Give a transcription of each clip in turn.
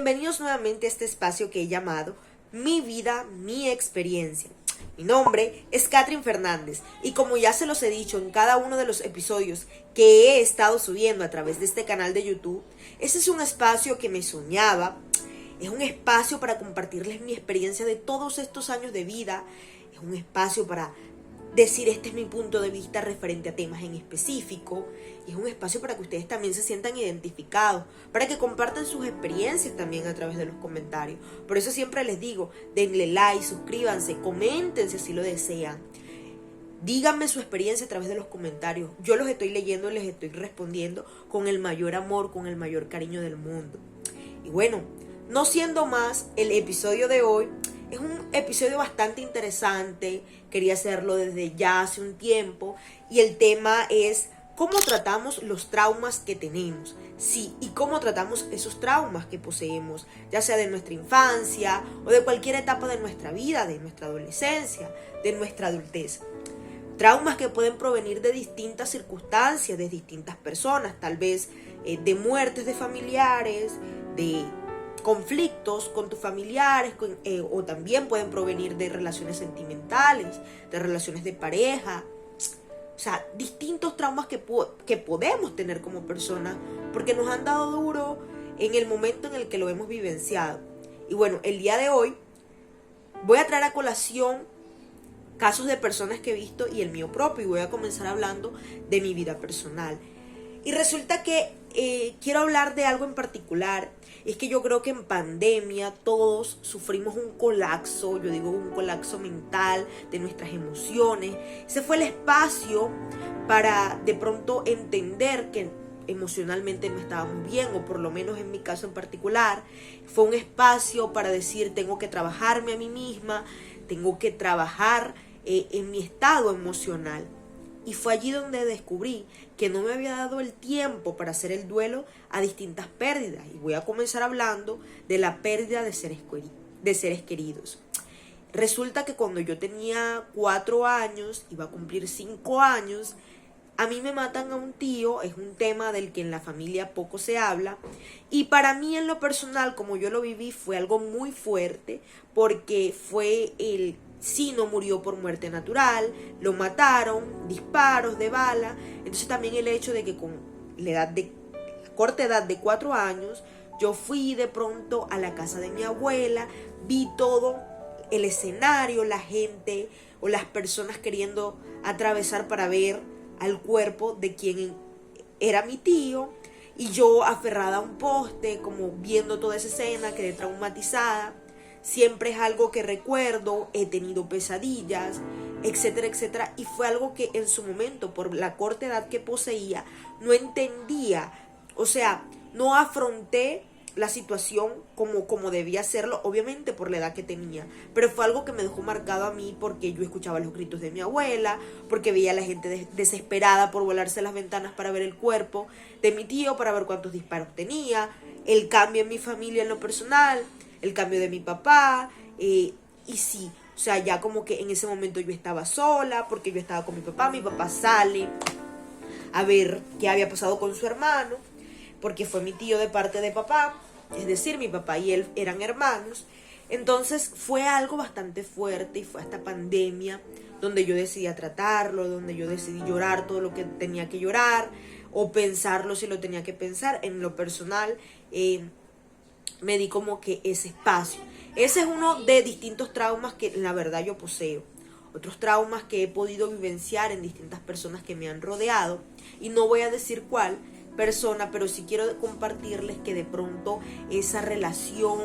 Bienvenidos nuevamente a este espacio que he llamado Mi Vida, Mi Experiencia. Mi nombre es Catherine Fernández y como ya se los he dicho en cada uno de los episodios que he estado subiendo a través de este canal de YouTube, este es un espacio que me soñaba, es un espacio para compartirles mi experiencia de todos estos años de vida, es un espacio para decir este es mi punto de vista referente a temas en específico, y es un espacio para que ustedes también se sientan identificados, para que compartan sus experiencias también a través de los comentarios. Por eso siempre les digo, denle like, suscríbanse, comenten si así lo desean. Díganme su experiencia a través de los comentarios. Yo los estoy leyendo y les estoy respondiendo con el mayor amor, con el mayor cariño del mundo. Y bueno, no siendo más, el episodio de hoy es un episodio bastante interesante, quería hacerlo desde ya hace un tiempo, y el tema es cómo tratamos los traumas que tenemos, sí, y cómo tratamos esos traumas que poseemos, ya sea de nuestra infancia o de cualquier etapa de nuestra vida, de nuestra adolescencia, de nuestra adultez. Traumas que pueden provenir de distintas circunstancias, de distintas personas, tal vez de muertes de familiares, de conflictos con tus familiares, o también pueden provenir de relaciones sentimentales, de relaciones de pareja. O sea, distintos traumas que podemos tener como personas porque nos han dado duro en el momento en el que lo hemos vivenciado. Y bueno, el día de hoy voy a traer a colación casos de personas que he visto y el mío propio, y voy a comenzar hablando de mi vida personal. Y resulta que quiero hablar de algo en particular. Es que yo creo que en pandemia todos sufrimos un colapso, yo digo un colapso mental de nuestras emociones. Ese fue el espacio para de pronto entender que emocionalmente no estábamos bien, o por lo menos en mi caso en particular, fue un espacio para decir tengo que trabajarme a mí misma, tengo que trabajar en mi estado emocional. Y fue allí donde descubrí que no me había dado el tiempo para hacer el duelo a distintas pérdidas. Y voy a comenzar hablando de la pérdida de seres queridos. Resulta que cuando yo tenía 4 años, iba a cumplir 5 años, a mí me matan a un tío. Es un tema del que en la familia poco se habla. Y para mí en lo personal, como yo lo viví, fue algo muy fuerte, porque fue sí, no murió por muerte natural, lo mataron, disparos de bala. Entonces también el hecho de que con la corta edad de 4 años, yo fui de pronto a la casa de mi abuela, vi todo el escenario, la gente o las personas queriendo atravesar para ver al cuerpo de quien era mi tío, y yo aferrada a un poste, como viendo toda esa escena, quedé traumatizada. Siempre es algo que recuerdo, he tenido pesadillas, etcétera, etcétera. Y fue algo que en su momento, por la corta edad que poseía, no entendía. O sea, no afronté la situación como debía hacerlo, obviamente por la edad que tenía. Pero fue algo que me dejó marcado a mí, porque yo escuchaba los gritos de mi abuela, porque veía a la gente desesperada por volarse las ventanas para ver el cuerpo de mi tío, para ver cuántos disparos tenía, el cambio en mi familia en lo personal, el cambio de mi papá, y sí, o sea, ya como que en ese momento yo estaba sola, porque yo estaba con mi papá sale a ver qué había pasado con su hermano, porque fue mi tío de parte de papá, es decir, mi papá y él eran hermanos. Entonces fue algo bastante fuerte, y fue esta pandemia donde yo decidí tratarlo, donde yo decidí llorar todo lo que tenía que llorar, o pensarlo si lo tenía que pensar. En lo personal, me di como que ese espacio. Ese es uno de distintos traumas que la verdad yo poseo. Otros traumas que he podido vivenciar en distintas personas que me han rodeado. Y no voy a decir cuál persona, pero sí quiero compartirles que de pronto esa relación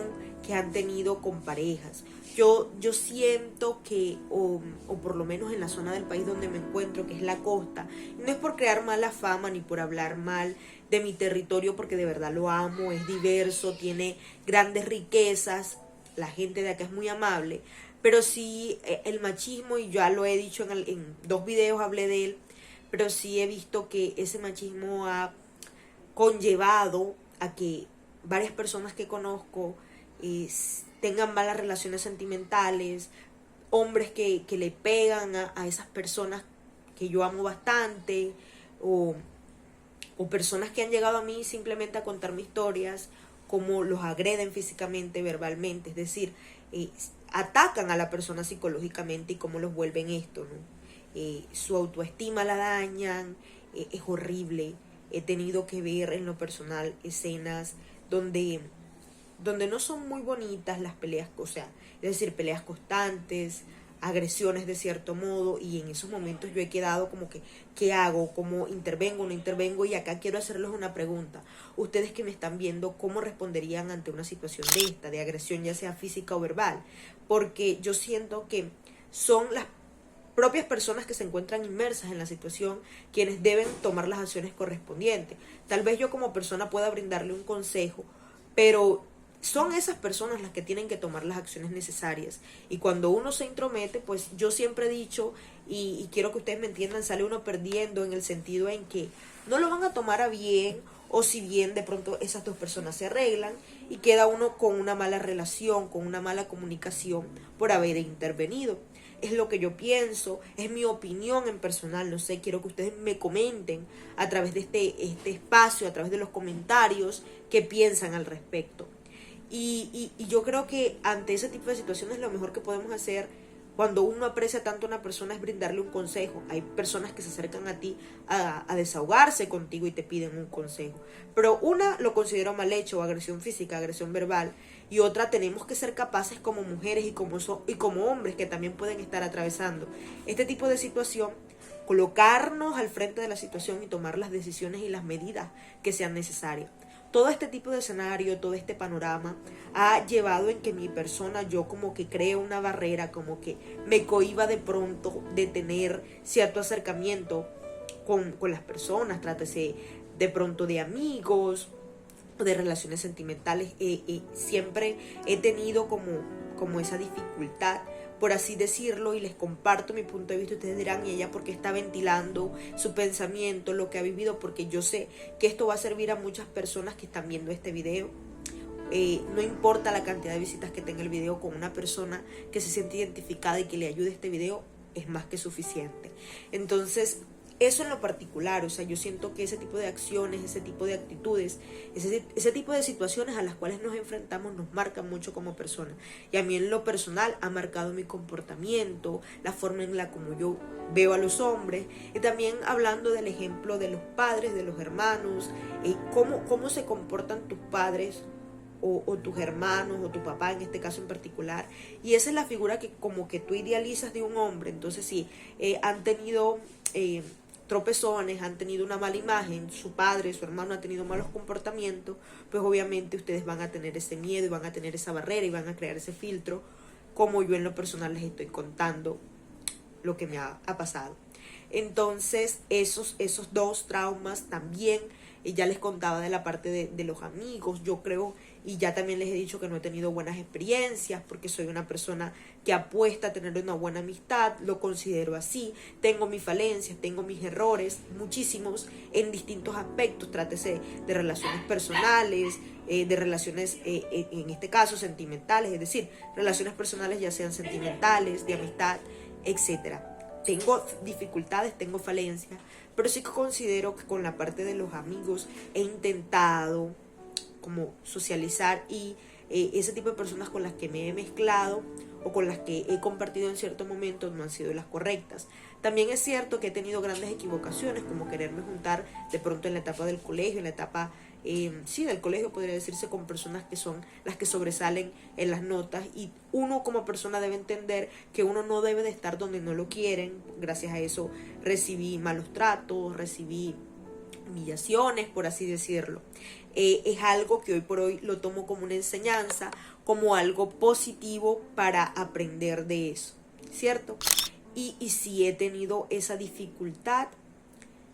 que han tenido con parejas. Yo siento que, o por lo menos en la zona del país donde me encuentro, que es la costa, no es por crear mala fama ni por hablar mal de mi territorio, porque de verdad lo amo, es diverso, tiene grandes riquezas, la gente de acá es muy amable, pero sí el machismo, y ya lo he dicho en 2 videos, hablé de él, pero sí he visto que ese machismo ha conllevado a que varias personas que conozco tengan malas relaciones sentimentales, hombres que le pegan a esas personas que yo amo bastante, o personas que han llegado a mí simplemente a contarme historias, cómo los agreden físicamente, verbalmente, es decir, atacan a la persona psicológicamente y cómo los vuelven esto, ¿no? Su autoestima la dañan, es horrible. He tenido que ver en lo personal escenas donde no son muy bonitas las peleas, o sea, es decir, peleas constantes, agresiones de cierto modo, y en esos momentos yo he quedado como que, ¿qué hago? ¿Cómo intervengo? ¿No intervengo? Y acá quiero hacerles una pregunta. Ustedes que me están viendo, ¿cómo responderían ante una situación de esta, de agresión, ya sea física o verbal? Porque yo siento que son las propias personas que se encuentran inmersas en la situación quienes deben tomar las acciones correspondientes. Tal vez yo como persona pueda brindarle un consejo, pero son esas personas las que tienen que tomar las acciones necesarias. Y cuando uno se intromete, pues yo siempre he dicho, y quiero que ustedes me entiendan, sale uno perdiendo en el sentido en que no lo van a tomar a bien, o si bien de pronto esas dos personas se arreglan y queda uno con una mala relación, con una mala comunicación por haber intervenido. Es lo que yo pienso, es mi opinión en personal, no sé, quiero que ustedes me comenten a través de este espacio, a través de los comentarios, qué piensan al respecto. Y yo creo que ante ese tipo de situaciones lo mejor que podemos hacer cuando uno aprecia tanto a una persona es brindarle un consejo. Hay personas que se acercan a ti a desahogarse contigo y te piden un consejo. Pero una lo considero mal hecho, agresión física, agresión verbal. Y otra, tenemos que ser capaces como mujeres y como hombres que también pueden estar atravesando este tipo de situación, colocarnos al frente de la situación y tomar las decisiones y las medidas que sean necesarias. Todo este tipo de escenario, todo este panorama ha llevado en que mi persona, yo como que creo una barrera, como que me cohíba de pronto de tener cierto acercamiento con las personas, trátese de pronto de amigos o de relaciones sentimentales. Siempre he tenido como esa dificultad, por así decirlo, y les comparto mi punto de vista. Ustedes dirán, ¿y ella por qué está ventilando su pensamiento, lo que ha vivido? Porque yo sé que esto va a servir a muchas personas que están viendo este video. No importa la cantidad de visitas que tenga el video, con una persona que se siente identificada y que le ayude este video es más que suficiente. Entonces, eso en lo particular, o sea, yo siento que ese tipo de acciones, ese tipo de actitudes, ese tipo de situaciones a las cuales nos enfrentamos nos marcan mucho como personas. Y a mí en lo personal ha marcado mi comportamiento, la forma en la como yo veo a los hombres, y también hablando del ejemplo de los padres, de los hermanos, cómo se comportan tus padres o tus hermanos o tu papá en este caso en particular. Y esa es la figura que como que tú idealizas de un hombre. Entonces si han tenido tropezones, han tenido una mala imagen, su padre, su hermano ha tenido malos comportamientos, pues obviamente ustedes van a tener ese miedo y van a tener esa barrera y van a crear ese filtro, como yo en lo personal les estoy contando lo que me ha pasado. Entonces esos dos traumas también, ya les contaba de la parte de los amigos, yo creo, y ya también les he dicho que no he tenido buenas experiencias porque soy una persona que apuesta a tener una buena amistad, lo considero así, tengo mis falencias, tengo mis errores, muchísimos en distintos aspectos, trátese de relaciones personales, de relaciones, en este caso sentimentales, es decir, relaciones personales ya sean sentimentales, de amistad, etcétera. Tengo dificultades, tengo falencias, pero sí que considero que con la parte de los amigos he intentado como socializar, y ese tipo de personas con las que me he mezclado o con las que he compartido en ciertos momentos no han sido las correctas. También es cierto que he tenido grandes equivocaciones, como quererme juntar de pronto en la etapa del colegio, en la etapa del colegio podría decirse, con personas que son las que sobresalen en las notas, y uno como persona debe entender que uno no debe de estar donde no lo quieren. Gracias a eso recibí malos tratos, recibí humillaciones, por así decirlo. Es algo que hoy por hoy lo tomo como una enseñanza, como algo positivo para aprender de eso, ¿cierto? Y sí he tenido esa dificultad,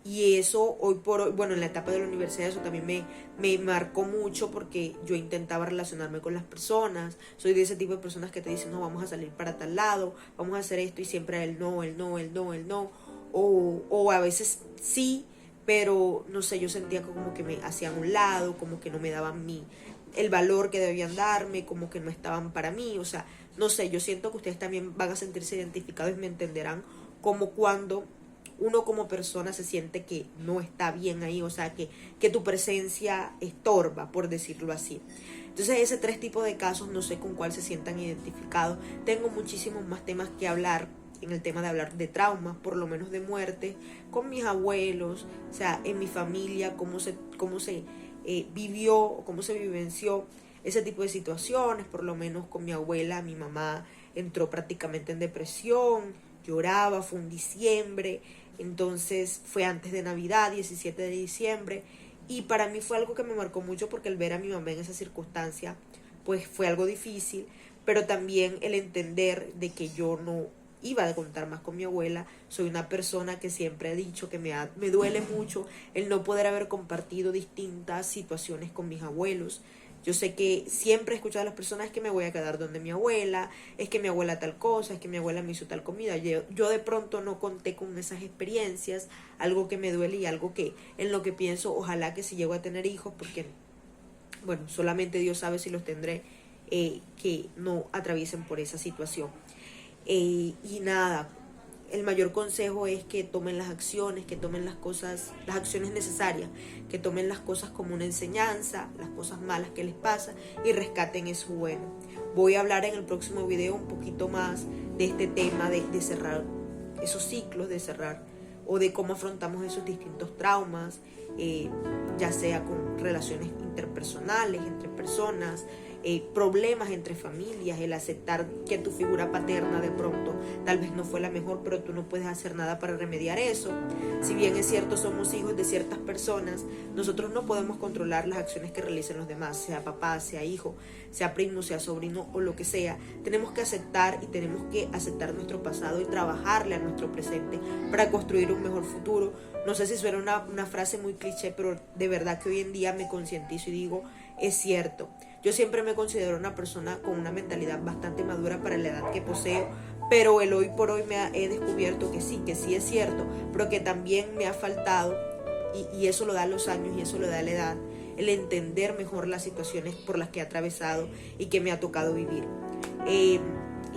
y eso hoy por hoy, bueno, en la etapa de la universidad eso también me marcó mucho, porque yo intentaba relacionarme con las personas. Soy de ese tipo de personas que te dicen, no, vamos a salir para tal lado, vamos a hacer esto, y siempre el no, o a veces sí, pero no sé, yo sentía como que me hacían un lado, como que no me daban el valor que debían darme, como que no estaban para mí. O sea, no sé, yo siento que ustedes también van a sentirse identificados y me entenderán, como cuando uno como persona se siente que no está bien ahí, o sea, que tu presencia estorba, por decirlo así. Entonces ese tres tipos de casos, no sé con cuál se sientan identificados. Tengo muchísimos más temas que hablar en el tema de hablar de traumas, por lo menos de muerte, con mis abuelos, o sea, en mi familia, cómo se vivió, cómo se vivenció ese tipo de situaciones, por lo menos con mi abuela. Mi mamá entró prácticamente en depresión, lloraba, fue un diciembre, entonces fue antes de Navidad, 17 de diciembre, y para mí fue algo que me marcó mucho porque el ver a mi mamá en esa circunstancia, pues fue algo difícil, pero también el entender de que yo no iba a contar más con mi abuela. Soy una persona que siempre ha dicho que me duele mucho el no poder haber compartido distintas situaciones con mis abuelos. Yo sé que siempre he escuchado a las personas que me voy a quedar donde mi abuela, es que mi abuela tal cosa, es que mi abuela me hizo tal comida. Yo de pronto no conté con esas experiencias, algo que me duele y algo que en lo que pienso, ojalá que si llego a tener hijos, porque bueno, solamente Dios sabe si los tendré, que no atraviesen por esa situación. Y nada, el mayor consejo es que tomen las acciones, que tomen las cosas, las acciones necesarias, que tomen las cosas como una enseñanza, las cosas malas que les pasa y rescaten eso bueno. Voy a hablar en el próximo video un poquito más de este tema de cerrar esos ciclos, de cerrar o de cómo afrontamos esos distintos traumas, ya sea con relaciones interpersonales, entre personas, problemas entre familias, el aceptar que tu figura paterna de pronto tal vez no fue la mejor, pero tú no puedes hacer nada para remediar eso. Si bien es cierto, somos hijos de ciertas personas, nosotros no podemos controlar las acciones que realicen los demás, sea papá, sea hijo, sea primo, sea sobrino o lo que sea. Tenemos que aceptar y tenemos que aceptar nuestro pasado y trabajarle a nuestro presente para construir un mejor futuro. No sé si suena una frase muy cliché, pero de verdad que hoy en día me concientizo y digo, es cierto. Yo siempre me considero una persona con una mentalidad bastante madura para la edad que poseo, pero el hoy por hoy he descubierto que sí es cierto, pero que también me ha faltado, y eso lo dan los años y eso lo da la edad, el entender mejor las situaciones por las que he atravesado y que me ha tocado vivir. Y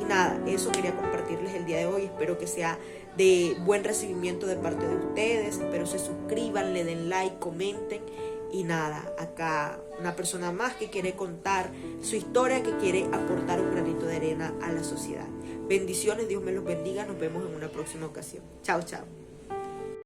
nada, eso quería compartirles el día de hoy. Espero que sea de buen recibimiento de parte de ustedes. Espero se suscriban, le den like, comenten. Y nada, acá una persona más que quiere contar su historia, que quiere aportar un granito de arena a la sociedad. Bendiciones, Dios me los bendiga. Nos vemos en una próxima ocasión. Chao, chao.